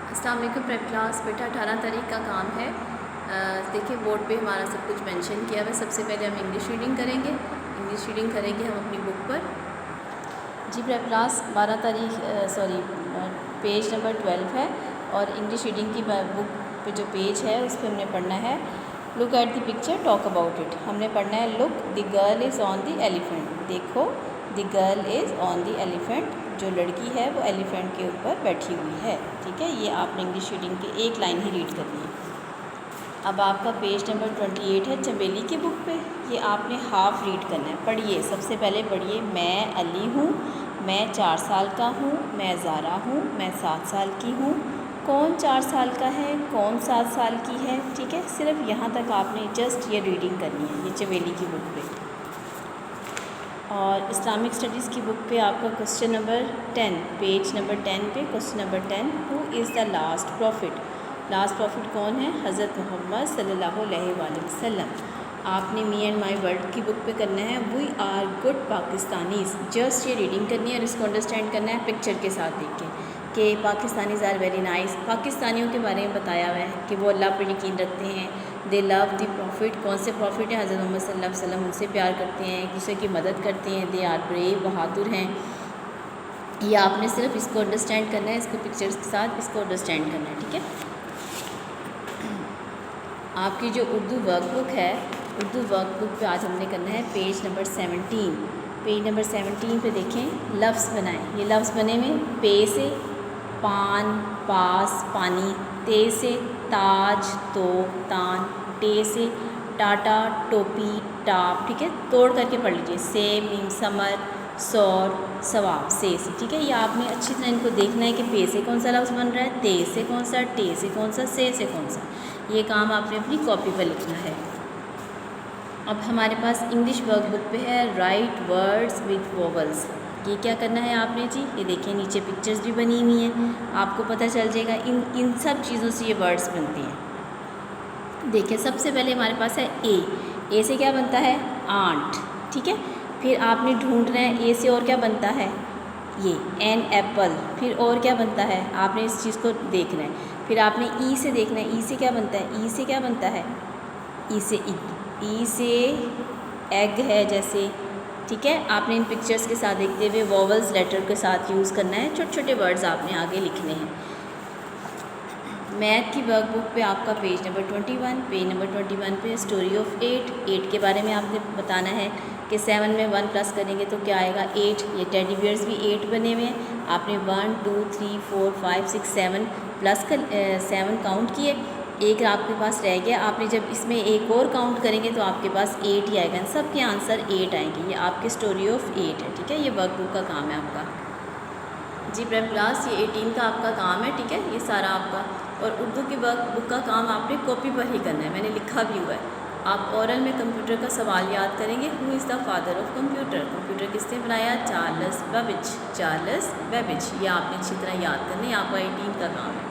अस्सलाम वालेकुम prep class. बेटा 18 तारीख का काम है। देखिए बोर्ड पे हमारा सब कुछ मेंशन किया हुआ है। सबसे पहले हम इंग्लिश रीडिंग करेंगे। इंग्लिश रीडिंग करेंगे हम अपनी बुक पर। जी प्रेप क्लास 12 तारीख पेज नंबर 12 है और इंग्लिश रीडिंग की बुक पे जो पेज है उस पर हमने पढ़ना है look at the picture talk about it. हमने पढ़ना है look the girl is on the elephant. देखो the girl is on the elephant, जो लड़की है वो एलिफेंट के ऊपर बैठी हुई है। ठीक है, ये आपने इंग्लिश रीडिंग की एक लाइन ही रीड करनी है। अब आपका पेज नंबर 28 है चमेली की बुक पे। ये आपने हाफ रीड करना है। पढ़िए, सबसे पहले पढ़िए मैं अली हूँ, मैं 4 साल का हूँ, मैं ज़ारा हूँ, मैं 7 साल की हूँ। कौन 4 साल का है, कौन 7 साल की है। ठीक है, सिर्फ यहाँ तक आपने जस्ट ये रीडिंग करनी है, ये चमेली की बुक पे। और इस्लामिक स्टडीज़ की बुक पे आपका क्वेश्चन नंबर 10, पेज नंबर 10 पे question number 10, who is the last prophet. Last prophet कौन है? हज़रत मोहम्मद सल्लल्लाहु अलैहि वसल्लम। आपने मी एंड माई वर्ल्ड की बुक पे करना है we are good Pakistanis. Just ये रीडिंग करनी है और इसको अंडरस्टैंड करना है पिक्चर के साथ देख के कि पाकिस्तानीज़ आर वेरी नाइस। पाकिस्तानियों के बारे में बताया हुआ है कि वो अल्लाह पर यकीन रखते हैं। दे लव द प्रॉफिट। कौन से प्रॉफिट हैं? हज़रत मोहम्मद सल्लल्लाहु अलैहि वसल्लम। उनसे प्यार करते हैं, एक दूसरे की मदद करते हैं। दे आर ब्रेव, बहादुर हैं। ये आपने सिर्फ इसको अंडरस्टैंड करना है, इसको पिक्चर्स के साथ इसको अंडरस्टैंड करना है। ठीक है, आपकी जो उर्दू वर्कबुक है, उर्दू वर्कबुक पे आज हमने करना है पेज नंबर 17। पेज नंबर 17 पे देखें लफ्ज़ बनाएं। ये लफ्ज़ बने में पे से पान, पास, पानी, ते से ताज, तो, तान, टे से टाटा, टोपी, टाप। ठीक है, तोड़ करके पढ़ लीजिए। से, मीम, समर, सौर, सवाब, से। ठीक है, ये आपने अच्छी तरह इनको देखना है कि पे से कौन सा लफ्ज़ बन रहा है, ते से कौन सा, टे से कौन सा, से कौन सा। ये काम आपने अपनी कॉपी पर लिखना है। अब हमारे पास इंग्लिश वर्कबुक पे है राइट वर्ड्स विद वोवल्स। ये क्या करना है आपने जी? ये देखिए नीचे पिक्चर्स भी बनी हुई हैं, आपको पता चल जाएगा इन सब चीज़ों से ये वर्ड्स बनते हैं। देखिए सबसे पहले हमारे पास है ए से क्या बनता है? आंट। ठीक है, फिर आपने ढूंढना है ए से और क्या बनता है, ये एन एप्पल। फिर और क्या बनता है, आपने इस चीज़ को देखना है। फिर आपने ई से देखना है, ई से क्या बनता है, ई से क्या बनता है, ई से ई से एग है जैसे। ठीक है, आपने इन पिक्चर्स के साथ देखते हुए वोवल्स लेटर के साथ यूज़ करना है। छोटे छोटे वर्ड्स आपने आगे लिखने हैं। मैथ की वर्कबुक पे आपका पेज नंबर 21, पेज नंबर 21 पे स्टोरी ऑफ 8 के बारे में आपने बताना है कि 7 में 1 प्लस करेंगे तो क्या आएगा, 8। ये टेडी बियर्स भी 8 बने हुए हैं। आपने 1 2 3 4 5 6 7 प्लस कर 7 काउंट किए, एक आपके पास रह गया। आपने जब इसमें एक और काउंट करेंगे तो आपके पास 8 ही आएगा। सब के आंसर 8 आएंगे। ये आपकी स्टोरी ऑफ 8 है। ठीक है, ये वर्कबुक का काम है आपका जी प्रेप क्लास। ये 18 का आपका काम है। ठीक है, ये सारा आपका। और उर्दू की वर्कबुक का काम आपने कॉपी पर ही करना है, मैंने लिखा भी हुआ है। आप ओरल में कंप्यूटर का सवाल याद करेंगे। Who is the father of computer. Computer किसने बनाया? Charles Babbage. Charles Babbage. ये आपने अच्छी तरह याद करना है, आपका 18 का काम है।